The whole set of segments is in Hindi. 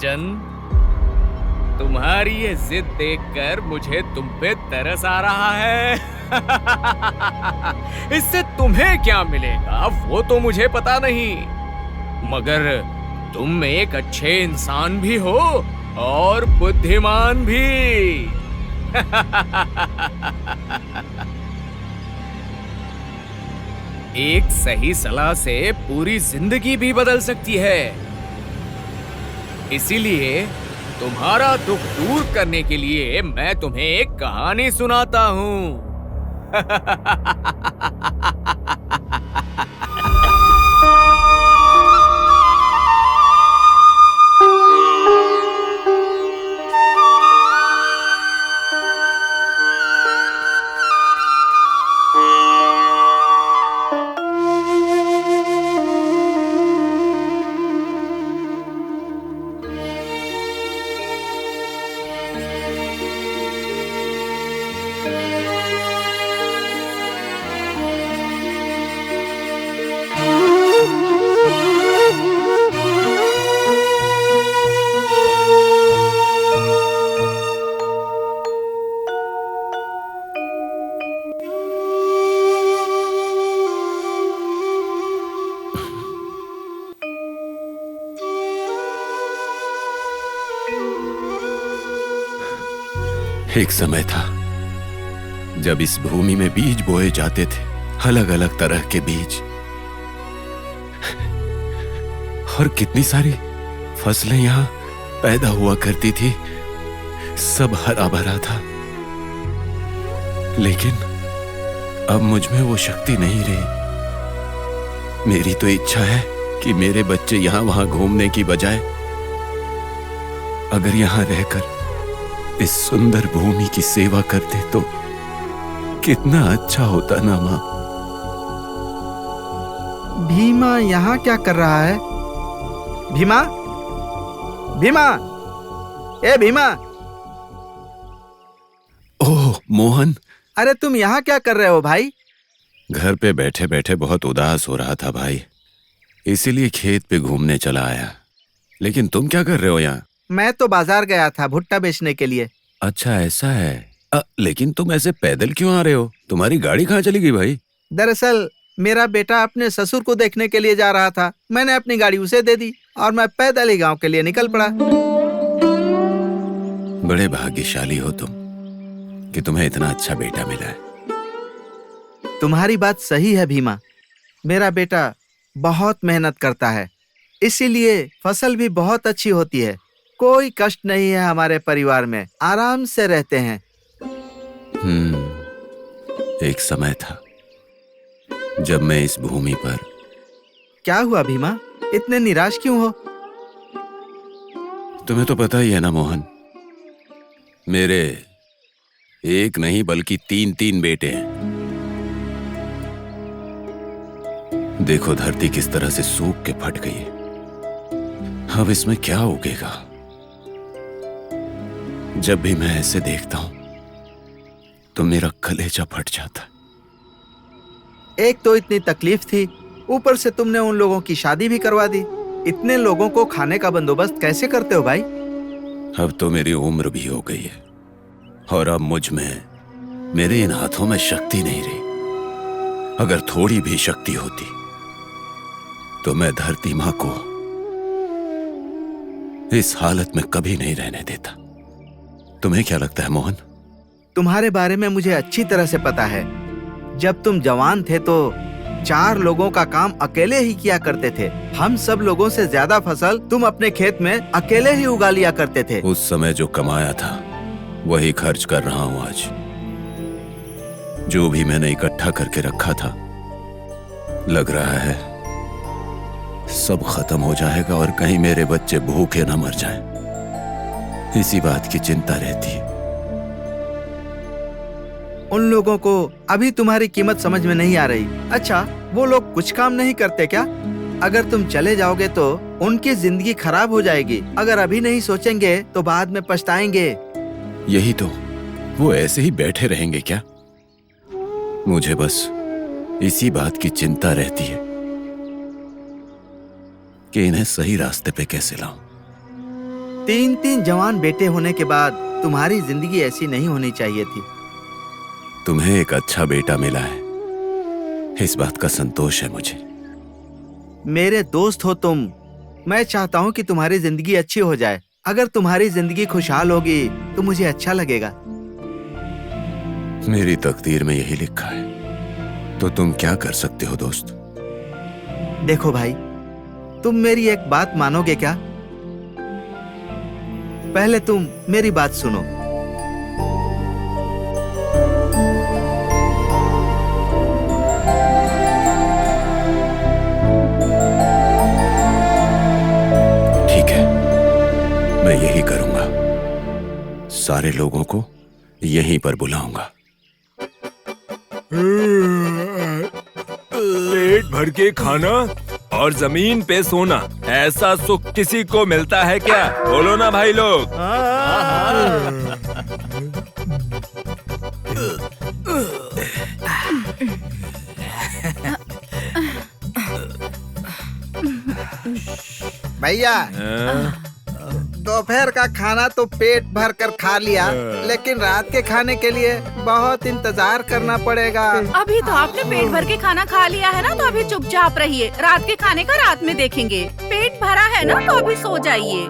राजन, तुम्हारी ये जिद देखकर मुझे तुम पे तरस आ रहा है। इससे तुम्हें क्या मिलेगा वो तो मुझे पता नहीं, मगर तुम एक अच्छे इंसान भी हो और बुद्धिमान भी। एक सही सलाह से पूरी जिंदगी भी बदल सकती है। इसीलिए तुम्हारा दुख दूर करने के लिए मैं तुम्हें एक कहानी सुनाता हूँ। एक समय था जब इस भूमि में बीज बोए जाते थे, अलग अलग तरह के बीज, और कितनी सारी फसलें यहाँ पैदा हुआ करती थी। सब हरा भरा था, लेकिन अब मुझ में वो शक्ति नहीं रही। मेरी तो इच्छा है कि मेरे बच्चे यहाँ वहां घूमने की बजाय अगर यहाँ रहकर इस सुंदर भूमि की सेवा करते तो कितना अच्छा होता ना मां। भीमा यहाँ क्या कर रहा है? भीमा, भीमा, ए भीमा! ओह मोहन, अरे तुम यहाँ क्या कर रहे हो भाई? घर पे बैठे बैठे बहुत उदास हो रहा था भाई, इसीलिए खेत पे घूमने चला आया। लेकिन तुम क्या कर रहे हो यहाँ? मैं तो बाजार गया था भुट्टा बेचने के लिए। अच्छा ऐसा है। लेकिन तुम ऐसे पैदल क्यों आ रहे हो? तुम्हारी गाड़ी कहाँ चली गई भाई? दरअसल मेरा बेटा अपने ससुर को देखने के लिए जा रहा था, मैंने अपनी गाड़ी उसे दे दी और मैं पैदल ही गांव के लिए निकल पड़ा। बड़े भाग्यशाली हो तुम कि तुम्हें इतना अच्छा बेटा मिला है। तुम्हारी बात सही है भीमा, मेरा बेटा बहुत मेहनत करता है, इसीलिए फसल भी बहुत अच्छी होती है। कोई कष्ट नहीं है हमारे परिवार में, आराम से रहते हैं। एक समय था जब मैं इस भूमि पर। क्या हुआ भीमा, इतने निराश क्यों हो? तुम्हें तो पता ही है ना मोहन, मेरे एक नहीं बल्कि तीन तीन बेटे हैं। देखो धरती किस तरह से सूख के फट गई है, अब इसमें क्या उगेगा? जब भी मैं ऐसे देखता हूं तो मेरा कलेजा फट जाता। एक तो इतनी तकलीफ थी, ऊपर से तुमने उन लोगों की शादी भी करवा दी। इतने लोगों को खाने का बंदोबस्त कैसे करते हो भाई? अब तो मेरी उम्र भी हो गई है और अब मुझ में, मेरे इन हाथों में शक्ति नहीं रही। अगर थोड़ी भी शक्ति होती तो मैं धरती मां को इस हालत में कभी नहीं रहने देता। तुम्हें क्या लगता है मोहन? तुम्हारे बारे में मुझे अच्छी तरह से पता है। जब तुम जवान थे तो 4 लोगों का काम अकेले ही किया करते थे। हम सब लोगों से ज्यादा फसल तुम अपने खेत में अकेले ही उगा लिया करते थे। उस समय जो कमाया था वही खर्च कर रहा हूं आज। जो भी मैंने इकट्ठा करके रखा था, लग रहा है सब खत्म हो जाएगा और कहीं मेरे बच्चे भूखे न मर जाएं। इसी बात की चिंता रहती है। उन लोगों को अभी तुम्हारी कीमत समझ में नहीं आ रही। अच्छा, वो लोग कुछ काम नहीं करते क्या? अगर तुम चले जाओगे तो उनकी जिंदगी खराब हो जाएगी। अगर अभी नहीं सोचेंगे तो बाद में पछताएंगे। यही तो, वो ऐसे ही बैठे रहेंगे क्या? मुझे बस इसी बात की चिंता रहती है कि इन्हें सही रास्ते पे कैसे लाऊं। 3 जवान बेटे होने के बाद तुम्हारी जिंदगी ऐसी नहीं होनी चाहिए थी। तुम्हें एक अच्छा बेटा मिला है, इस बात का संतोष है मुझे। मेरे दोस्त हो तुम, मैं चाहता हूँ कि तुम्हारी जिंदगी अच्छी हो जाए। अगर तुम्हारी जिंदगी खुशहाल होगी तो मुझे अच्छा लगेगा। मेरी तकदीर में यही लिखा है, तो तुम क्या कर सकते हो दोस्त? देखो भाई, तुम मेरी एक बात मानोगे क्या? पहले तुम मेरी बात सुनो। ठीक है, मैं यही करूंगा। सारे लोगों को यहीं पर बुलाऊंगा। पेट भर के खाना और जमीन पे सोना, ऐसा सुख किसी को मिलता है क्या? बोलो ना भाई लोग। भैया, दोपहर का खाना तो पेट भर कर खा लिया, लेकिन रात के खाने के लिए बहुत इंतजार करना पड़ेगा। अभी तो आपने पेट भर के खाना खा लिया है ना, तो अभी चुपचाप रहिए। रात के खाने का रात में देखेंगे। पेट भरा है ना, तो अभी सो जाइए।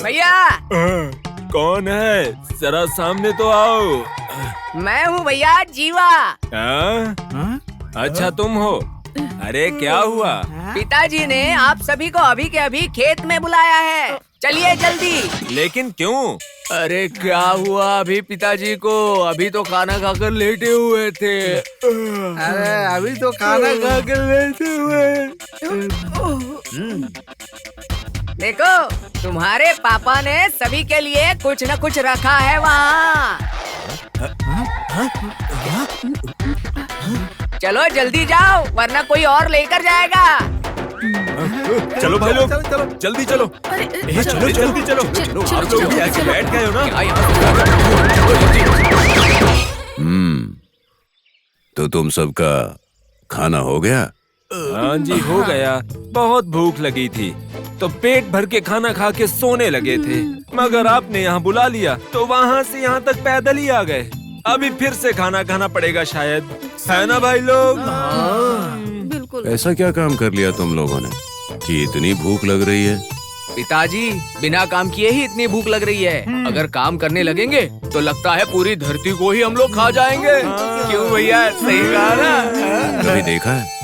भैया, कौन है? जरा सामने तो आओ। मैं हूँ भैया, जीवा। हाँ? अच्छा तुम हो। अरे क्या हुआ? पिताजी ने आप सभी को अभी के अभी खेत में बुलाया है, चलिए जल्दी। लेकिन क्यों? अरे क्या हुआ अभी पिताजी को? अभी तो खाना खाकर लेटे हुए थे। अरे अभी तो खाना खाकर लेटे हुए। देखो, तुम्हारे पापा ने सभी के लिए कुछ न कुछ रखा है वहाँ। चलो जल्दी जाओ, वरना कोई और लेकर जाएगा। चलो भाई लोग, जल्दी चलो। चलो जल्दी चलो। आप लोग भी ऐसे बैठ गए हो ना? तो तुम सबका खाना हो गया? हाँ जी, हो गया। बहुत भूख लगी थी तो पेट भर के खाना खा के सोने लगे थे, मगर आपने यहाँ बुला लिया तो वहाँ से यहाँ तक पैदल ही आ गए। अभी फिर से खाना खाना पड़ेगा शायद, है ना भाई लोग? बिल्कुल। ऐसा क्या काम कर लिया तुम लोगों ने कि इतनी भूख लग रही है? पिताजी, बिना काम किए ही इतनी भूख लग रही है। अगर काम करने लगेंगे तो लगता है पूरी धरती को ही हम लोग खा जाएंगे। क्यों भैया, सही कहा ना? कभी देखा है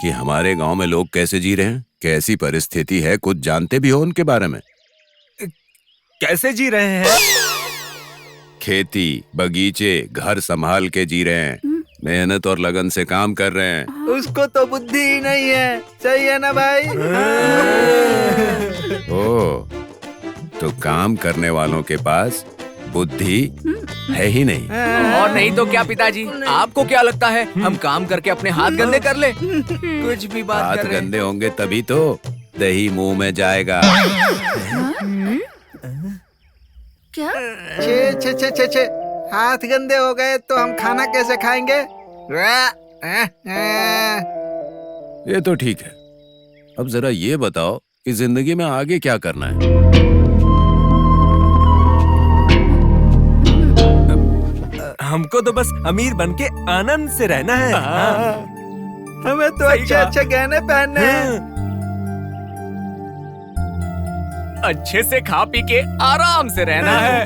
कि हमारे गांव में लोग कैसे जी रहे हैं? कैसी परिस्थिति है, कुछ जानते भी हो उनके बारे में? कैसे जी रहे हैं? खेती, बगीचे, घर संभाल के जी रहे हैं, मेहनत और लगन से काम कर रहे हैं। उसको तो बुद्धि ही नहीं है, सही है ना भाई? ओ, तो काम करने वालों के पास बुद्धि है ही नहीं। और नहीं तो क्या पिताजी, आपको क्या लगता है हम काम करके अपने हाथ गंदे कर ले? कुछ भी बात हाथ कर रहे हैं। गंदे होंगे तभी तो दही मुंह में जाएगा। क्या? छे छे छे छे छे, हाथ गंदे हो गए तो हम खाना कैसे खाएंगे? ये तो ठीक है। अब जरा ये बताओ कि जिंदगी में आगे क्या करना है? हमको तो बस अमीर बन के आनंद से रहना है। हमें तो अच्छे अच्छे गहने पहनने हैं। अच्छे से खा पी के आराम से रहना है।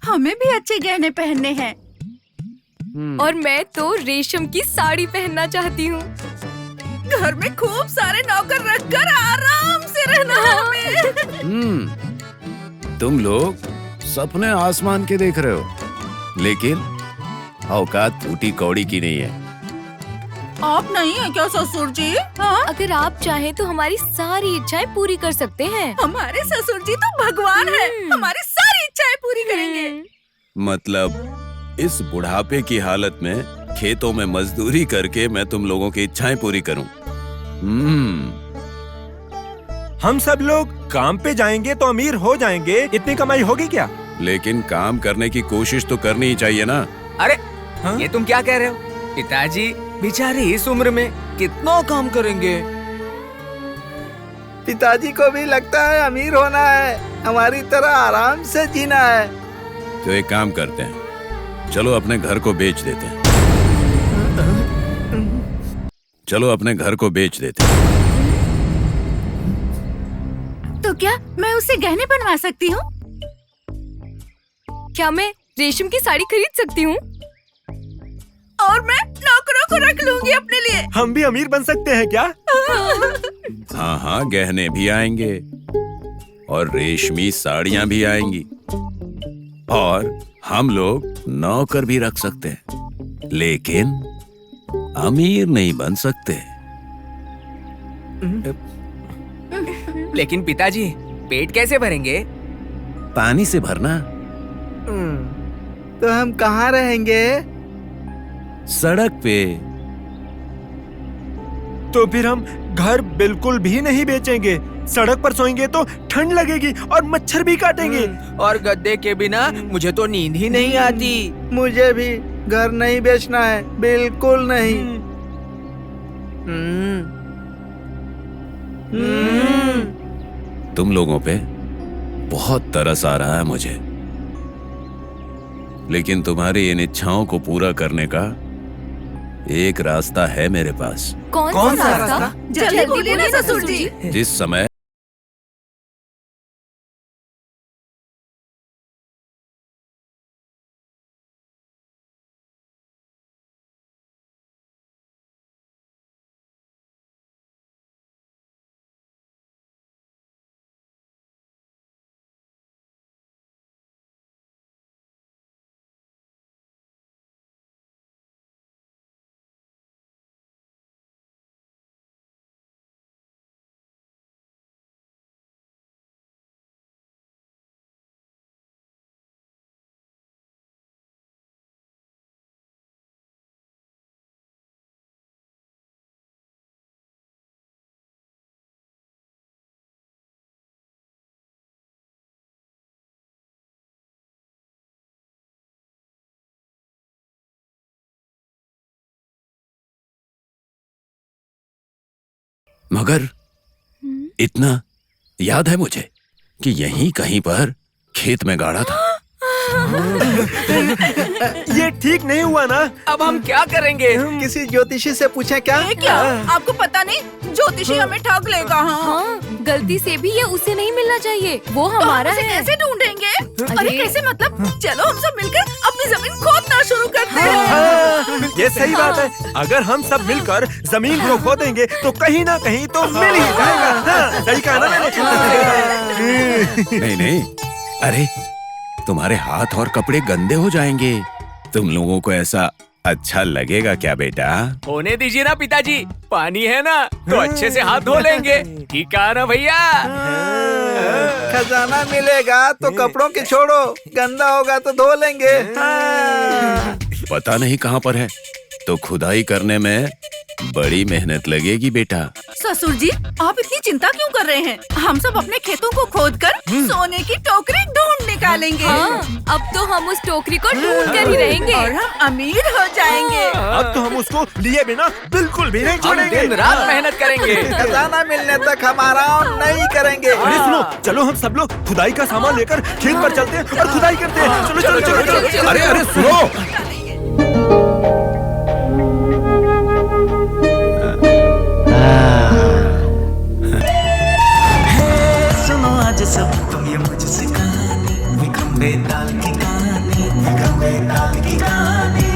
हमें भी अच्छे गहने पहनने हैं। और मैं तो रेशम की साड़ी पहनना चाहती हूँ। घर में खूब सारे नौकर रखकर आराम से रहना है हमें। तुम लोग सपने आसमान के देख रहे हो, लेकिन औकात फूटी कौड़ी की नहीं है। आप नहीं है क्या ससुर जी? हाँ? अगर आप चाहें तो हमारी सारी इच्छाएं पूरी कर सकते हैं। हमारे ससुर जी तो भगवान है, हमारी सारी इच्छाएं पूरी करेंगे। मतलब इस बुढ़ापे की हालत में खेतों में मजदूरी करके मैं तुम लोगों की इच्छाएं पूरी करूं? हम सब लोग काम पे जाएंगे तो अमीर हो जाएंगे, इतनी कमाई होगी क्या? लेकिन काम करने की कोशिश तो करनी ही चाहिए ना। अरे हाँ? ये तुम क्या कह रहे हो? पिताजी बेचारे इस उम्र में कितना काम करेंगे। पिताजी को भी लगता है अमीर होना है, हमारी तरह आराम से जीना है। तो एक काम करते हैं, चलो अपने घर को बेच देते हैं। चलो अपने घर को बेच देते हैं। तो क्या मैं उससे गहने बनवा सकती हूँ? क्या मैं रेशम की साड़ी खरीद सकती हूँ? और मैं नौकरों को रख लूंगी अपने लिए। हम भी अमीर बन सकते हैं क्या? हाँ हाँ, गहने भी आएंगे और रेशमी साड़ियाँ भी आएंगी और हम लोग नौकर भी रख सकते हैं, लेकिन अमीर नहीं बन सकते। लेकिन पिताजी पेट कैसे भरेंगे? पानी से भरना। तो हम कहाँ रहेंगे? सड़क पे। तो फिर हम घर बिल्कुल भी नहीं बेचेंगे। सड़क पर सोएंगे तो ठंड लगेगी और मच्छर भी काटेंगे। और गद्दे के बिना मुझे तो नींद ही नहीं आती। मुझे भी घर नहीं बेचना है, बिल्कुल नहीं। तुम लोगों पे बहुत तरस आ रहा है मुझे, लेकिन तुम्हारी इन इच्छाओं को पूरा करने का एक रास्ता है मेरे पास। कौन सा रास्ता? जल्दी बोलिए ना ससुर जी। जिस समय मगर इतना याद है मुझे कि यहीं कहीं पर खेत में गाड़ा था। ये ठीक नहीं हुआ ना? अब हम क्या करेंगे? किसी ज्योतिषी से पूछे क्या? ये क्या? आपको पता नहीं ज्योतिषी हमें ठग लेगा। हाँ, गलती से भी ये उसे नहीं मिलना चाहिए, वो हमारा तो हम उसे है। कैसे ढूंढेंगे? अरे। अरे कैसे मतलब? चलो हम सब मिलकर अपनी जमीन खोदना शुरू करते हैं। हाँ, ये सही बात है। अगर हम सब मिलकर जमीन को खोदेंगे तो कहीं ना कहीं तो मिल ही जाएगा। हाँ, सही कहा ना मैंने? नहीं नहीं, अरे तुम्हारे हाथ और कपड़े गंदे हो जाएंगे। तुम लोगों को ऐसा अच्छा लगेगा क्या बेटा? होने दीजिए ना पिताजी, पानी है ना तो अच्छे से हाथ धो लेंगे। ठीक कहा ना भैया? खजाना मिलेगा तो कपड़ों के छोड़ो, गंदा होगा तो धो लेंगे। पता नहीं कहाँ पर है, तो खुदाई करने में बड़ी मेहनत लगेगी बेटा। ससुर जी, आप इतनी चिंता क्यों कर रहे हैं? हम सब अपने खेतों को खोदकर सोने की टोकरी ढूंढ निकालेंगे। हाँ, अब तो हम उस टोकरी को ढूंढ कर ही रहेंगे। और हम अमीर हो जाएंगे। अब तो हम उसको लिए बिना बिल्कुल भी नहीं हम छोड़ेंगे। दिन रात मेहनत करेंगे। खजाना मिलने तक हम आराम नहीं करेंगे। अरे सुनो, चलो हम सब लोग खुदाई का सामान लेकर खेत पर चलते हैं और खुदाई करते हैं। चलो चलो चलो चलो, चलो। अरे अरे सुनो, सुनो आज सब तुम ये मुझसे कहानी, खंबे दाल की कहानी, खंबे दाल की कहानी।